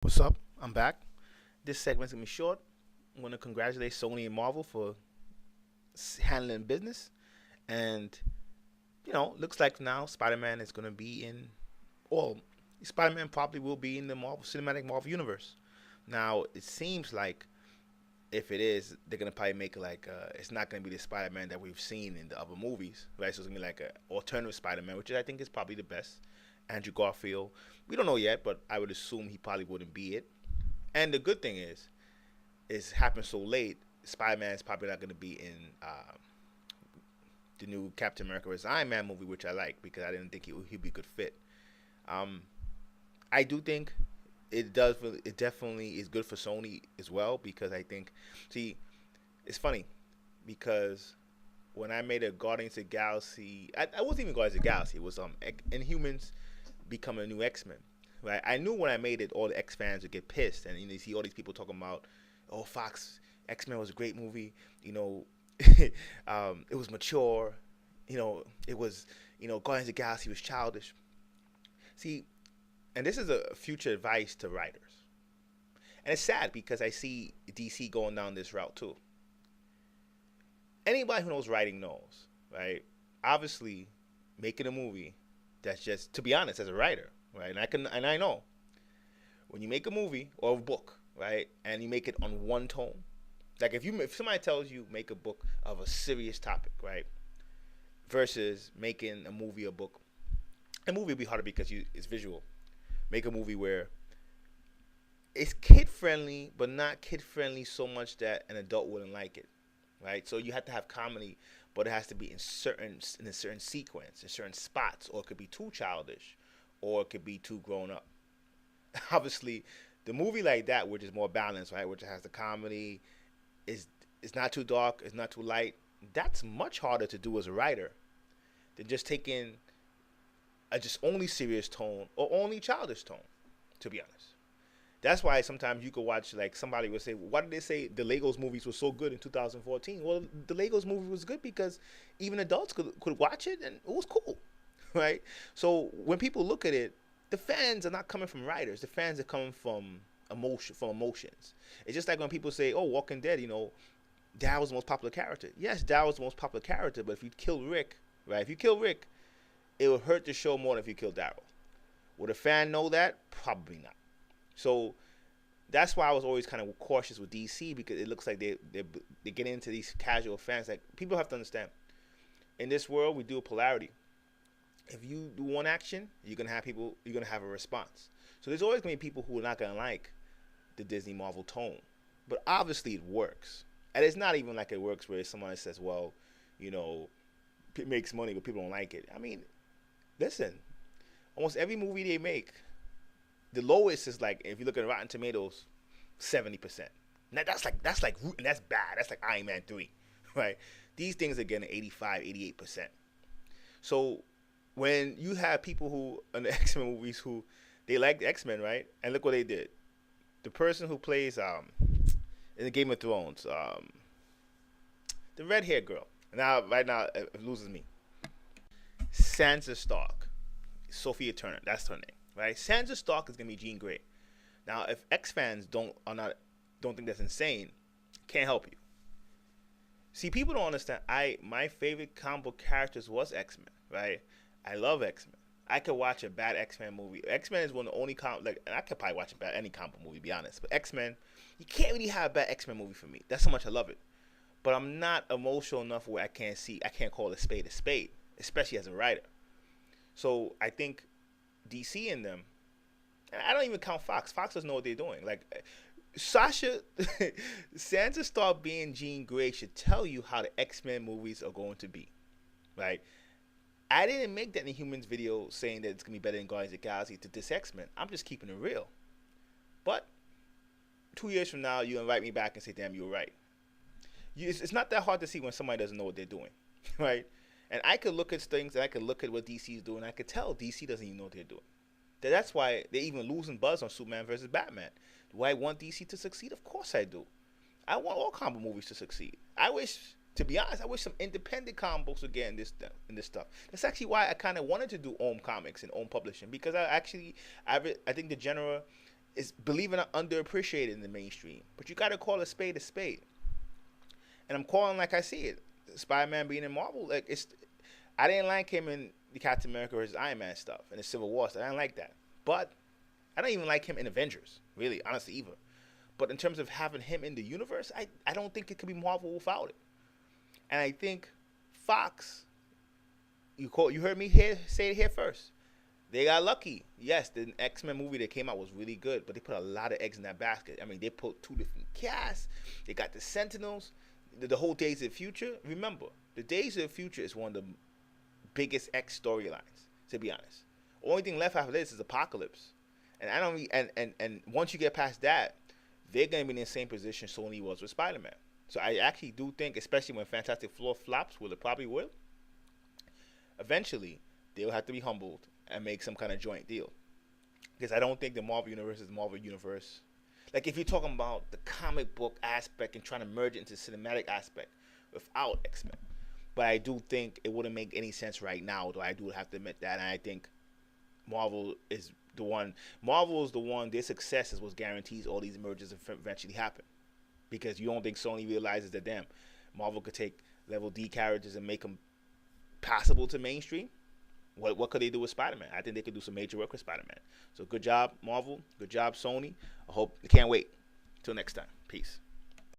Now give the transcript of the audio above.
What's up? I'm back. This segment's gonna be short. I'm gonna congratulate Sony and Marvel for handling business, and looks like now Spider-Man is gonna be in. Well, Spider-Man probably will be in the Marvel Cinematic Marvel universe. Now it seems like if it is, they're gonna probably make it like it's not gonna be the Spider-Man that we've seen in the other movies, right? So it's gonna be like an alternative Spider-Man, which I think is probably the best. Andrew Garfield. We don't know yet, but I would assume he probably wouldn't be it. And the good thing is, it's happened so late. Spider-Man is probably not going to be in the new Captain America vs. Iron Man movie, which I like because I didn't think he'd be a good fit. Um, I do think it does. It definitely is good for Sony as well because I think, see, it's funny because when I made a Guardians of the Galaxy, I wasn't even Guardians of the Galaxy. It was Inhumans becoming a new X Men. Right, I knew when I made it, all the X fans would get pissed, and you see all these people talking about, "Oh, Fox X Men was a great movie." It was mature. It was, Guardians of the Galaxy was childish. See, and this is a future advice to writers, and it's sad because I see DC going down this route too. Anybody who knows writing knows, right? Obviously, making a movie that's just, to be honest, as a writer, right? And I know when you make a movie or a book, right, and you make it on one tone, like if somebody tells you make a book of a serious topic, right, versus making a movie or book, a movie would be harder because it's visual. Make a movie where it's kid friendly, but not kid friendly so much that an adult wouldn't like it, right? So you have to have comedy, but it has to be in a certain sequence, in certain spots, or it could be too childish, or it could be too grown up. Obviously, the movie like that, which is more balanced, right, which has the comedy, is it's not too dark, it's not too light. That's much harder to do as a writer than just taking a just only serious tone or only childish tone. To be honest, that's why sometimes you could watch, like, somebody would say, "Why did they say the Legos movies were so good in 2014?" Well, the Legos movie was good because even adults could watch it and it was cool, right? So when people look at it, the fans are not coming from writers. The fans are coming from emotions. It's just like when people say, "Oh, Walking Dead," Daryl was the most popular character. Yes, Daryl was the most popular character, but if you kill Rick, right? If you kill Rick, it would hurt the show more than if you kill Daryl. Would a fan know that? Probably not. So that's why I was always kind of cautious with DC because it looks like they get into these casual fans. Like, people have to understand, in this world we do a polarity. If you do one action, you're gonna have a response. So there's always gonna be people who are not gonna like the Disney Marvel tone, but obviously it works. And it's not even like it works where someone says, "Well, you know, it makes money, but people don't like it." I mean, listen, almost every movie they make, the lowest is, like, if you look at Rotten Tomatoes, 70%. Now and that's bad. That's like Iron Man 3, right? These things are getting 85, 88%. So when you have people who in the X Men movies who they like the X Men, right? And look what they did. The person who plays in the Game of Thrones, the red haired girl. Now right now it loses me. Sansa Stark, Sophia Turner. That's her name, right? Sansa Stark is gonna be Jean Grey. Now, if X fans don't think that's insane, can't help you. See, people don't understand. My favorite comic book characters was X Men, right? I love X Men. I could watch a bad X Men movie. X Men is one of the only and I could probably watch a bad any comic book movie, to be honest. But X Men, you can't really have a bad X Men movie for me. That's how much I love it. But I'm not emotional enough where I can't call a spade, especially as a writer. So I think DC in them, and I don't even count Fox. Fox doesn't know what they're doing. Like, Sasha, Sansa Stark being Jean Grey should tell you how the X Men movies are going to be, right? I didn't make that Inhumans video saying that it's gonna be better than Guardians of the Galaxy to this X Men. I'm just keeping it real. But 2 years from now, you invite me back and say, "Damn, you were right." It's not that hard to see when somebody doesn't know what they're doing, right? And I could look at things and I could look at what DC is doing. And I could tell DC doesn't even know what they're doing. That's why they're even losing buzz on Superman versus Batman. Do I want DC to succeed? Of course I do. I want all comic movies to succeed. To be honest, I wish some independent comic books would get in this stuff. That's actually why I kind of wanted to do Ohm Comics and Ohm Publishing, because I think the genre is, believe it or not, underappreciated in the mainstream. But you got to call a spade a spade. And I'm calling like I see it. Spider-Man being in Marvel, like it's. I didn't like him in the Captain America versus Iron Man stuff and the Civil War stuff. I didn't like that. But I don't even like him in Avengers, really, honestly, either. But in terms of having him in the universe, I don't think it could be Marvel without it. And I think Fox, you heard me say it here first. They got lucky. Yes, the X-Men movie that came out was really good, but they put a lot of eggs in that basket. I mean, they put 2 different casts. They got the Sentinels, the whole Days of the Future. Remember, the Days of the Future is one of the biggest X storylines, to be honest. Only thing left after this is Apocalypse. And I don't and once you get past that, they're gonna be in the same position Sony was with Spider-Man. So I actually do think, especially when Fantastic Four flops, will it probably will, eventually they'll have to be humbled and make some kind of joint deal. Because I don't think the Marvel Universe is the Marvel Universe. Like if you're talking about the comic book aspect and trying to merge it into the cinematic aspect without X-Men. But I do think it wouldn't make any sense right now, though I do have to admit that. And I think Marvel is the one. Marvel is the one. Their success is what guarantees all these mergers eventually happen. Because you don't think Sony realizes that, damn, Marvel could take level D characters and make them passable to mainstream. What could they do with Spider-Man? I think they could do some major work with Spider-Man. So good job, Marvel. Good job, Sony. Can't wait. Till next time. Peace.